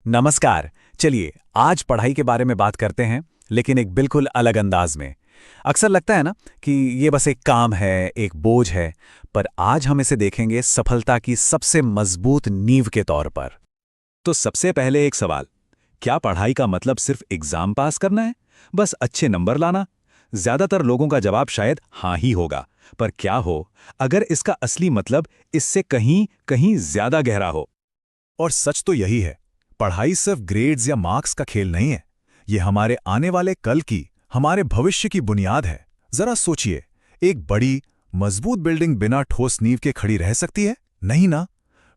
नमस्कार। चलिए आज पढ़ाई के बारे में बात करते हैं, लेकिन एक बिल्कुल अलग अंदाज में। अक्सर लगता है ना कि ये बस एक काम है, एक बोझ है, पर आज हम इसे देखेंगे सफलता की सबसे मजबूत नींव के तौर पर। तो सबसे पहले एक सवाल, क्या पढ़ाई का मतलब सिर्फ एग्जाम पास करना है, बस अच्छे नंबर लाना? ज्यादातर लोगों का जवाब शायद हाँ ही होगा, पर क्या हो अगर इसका असली मतलब इससे कहीं कहीं ज्यादा गहरा हो? और सच तो यही है, पढ़ाई सिर्फ ग्रेड्स या मार्क्स का खेल नहीं है। ये हमारे आने वाले कल की, हमारे भविष्य की बुनियाद है। जरा सोचिए, एक बड़ी मजबूत बिल्डिंग बिना ठोस नींव के खड़ी रह सकती है? नहीं ना।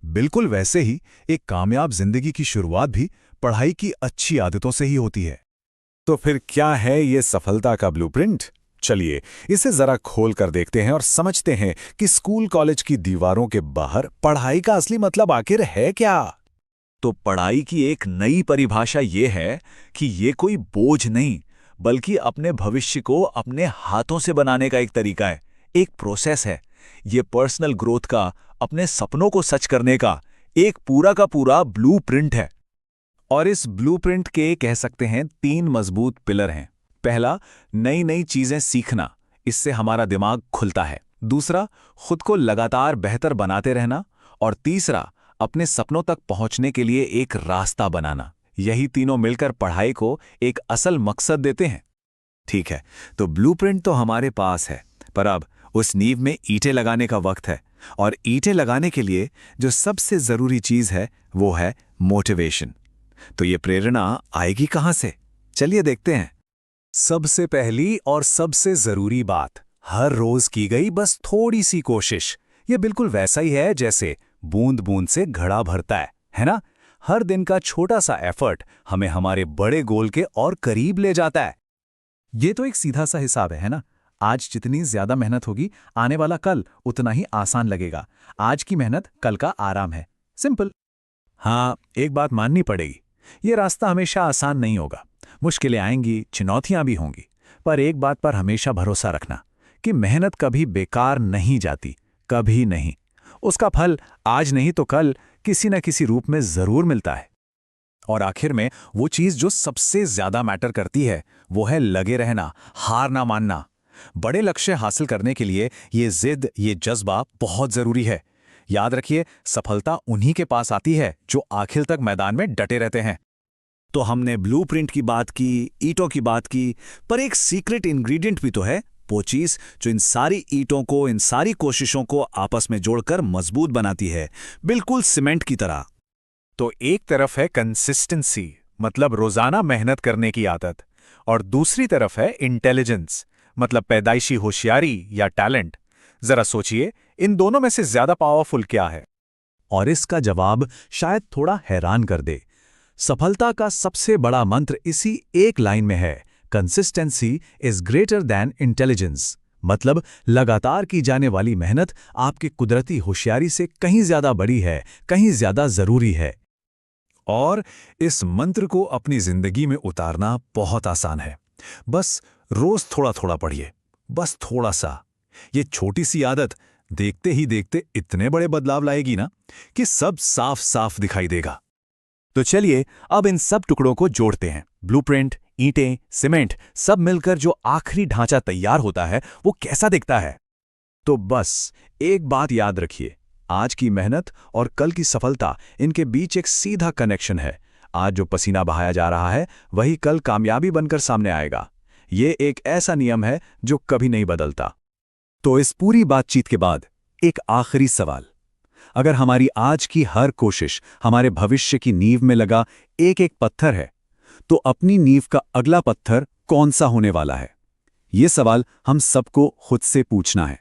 बिल्कुल वैसे ही एक कामयाब जिंदगी की शुरुआत भी पढ़ाई की अच्छी आदतों से ही होती है। तो फिर क्या है ये सफलता का ब्लूप्रिंट? चलिए इसे जरा खोल कर देखते हैं और समझते हैं कि स्कूल कॉलेज की दीवारों के बाहर पढ़ाई का असली मतलब आखिर है क्या। तो पढ़ाई की एक नई परिभाषा ये है कि ये कोई बोझ नहीं, बल्कि अपने भविष्य को अपने हाथों से बनाने का एक तरीका है, एक प्रोसेस है। ये पर्सनल ग्रोथ का, अपने सपनों को सच करने का एक पूरा का पूरा ब्लूप्रिंट है। और इस ब्लूप्रिंट के कह सकते हैं 3 मजबूत पिलर हैं। पहला, नई नई चीजें सीखना, इससे हमारा दिमाग खुलता है। दूसरा, खुद को लगातार बेहतर बनाते रहना। और तीसरा, अपने सपनों तक पहुंचने के लिए एक रास्ता बनाना। यही तीनों मिलकर पढ़ाई को एक असल मकसद देते हैं। ठीक है, तो ब्लूप्रिंट तो हमारे पास है, पर अब उस नींव में ईंटें लगाने का वक्त है। और ईंटें लगाने के लिए जो सबसे जरूरी चीज है वो है मोटिवेशन। तो ये प्रेरणा आएगी कहां से? चलिए देखते हैं। सबसे पहली और सबसे जरूरी बात, हर रोज की गई बस थोड़ी सी कोशिश। ये बिल्कुल वैसा ही है जैसे बूंद बूंद से घड़ा भरता है ना? हर दिन का छोटा सा एफर्ट हमें हमारे बड़े गोल के और करीब ले जाता है। ये तो एक सीधा सा हिसाब है ना? आज जितनी ज्यादा मेहनत होगी, आने वाला कल उतना ही आसान लगेगा। आज की मेहनत कल का आराम है। सिंपल। हाँ, एक बात माननी पड़ेगी, ये रास्ता हमेशा आसान नहीं होगा। मुश्किलें आएंगी, चुनौतियां भी होंगी, पर एक बात पर हमेशा भरोसा रखना कि मेहनत कभी बेकार नहीं जाती, कभी नहीं। उसका फल आज नहीं तो कल किसी न किसी रूप में जरूर मिलता है। और आखिर में वो चीज जो सबसे ज्यादा मैटर करती है, वो है लगे रहना, हार ना मानना। बड़े लक्ष्य हासिल करने के लिए ये जिद, ये जज्बा बहुत जरूरी है। याद रखिए, सफलता उन्हीं के पास आती है जो आखिर तक मैदान में डटे रहते हैं। तो हमने ब्लूप्रिंट की बात की, ईंटों की बात की, पर एक सीक्रेट इंग्रेडिएंट भी तो है, वो चीज जो इन सारी ईंटों को, इन सारी कोशिशों को आपस में जोड़कर मजबूत बनाती है, बिल्कुल सीमेंट की तरह। तो एक तरफ है कंसिस्टेंसी, मतलब रोजाना मेहनत करने की आदत, और दूसरी तरफ है इंटेलिजेंस, मतलब पैदाइशी होशियारी या टैलेंट। जरा सोचिए, इन दोनों में से ज्यादा पावरफुल क्या है? और इसका जवाब शायद थोड़ा हैरान कर दे। सफलता का सबसे बड़ा मंत्र इसी एक लाइन में है, consistency is greater than intelligence. मतलब लगातार की जाने वाली मेहनत आपकी कुदरती होशियारी से कहीं ज्यादा बड़ी है, कहीं ज्यादा जरूरी है। और इस मंत्र को अपनी जिंदगी में उतारना बहुत आसान है। बस रोज थोड़ा थोड़ा पढ़िए, बस थोड़ा सा। ये छोटी सी आदत देखते ही देखते इतने बड़े बदलाव लाएगी ना कि सब साफ साफ दिखाई देगा। तो चलिए अब इन सब टुकड़ों को जोड़ते हैं। ब्लूप्रिंट, ईंटें, सीमेंट, सब मिलकर जो आखिरी ढांचा तैयार होता है वो कैसा दिखता है? तो बस एक बात याद रखिए, आज की मेहनत और कल की सफलता, इनके बीच एक सीधा कनेक्शन है। आज जो पसीना बहाया जा रहा है वही कल कामयाबी बनकर सामने आएगा। ये एक ऐसा नियम है जो कभी नहीं बदलता। तो इस पूरी बातचीत के बाद एक आखिरी सवाल, अगर हमारी आज की हर कोशिश हमारे भविष्य की नींव में लगा एक एक पत्थर है, तो अपनी नींव का अगला पत्थर कौन सा होने वाला है? ये सवाल हम सबको खुद से पूछना है।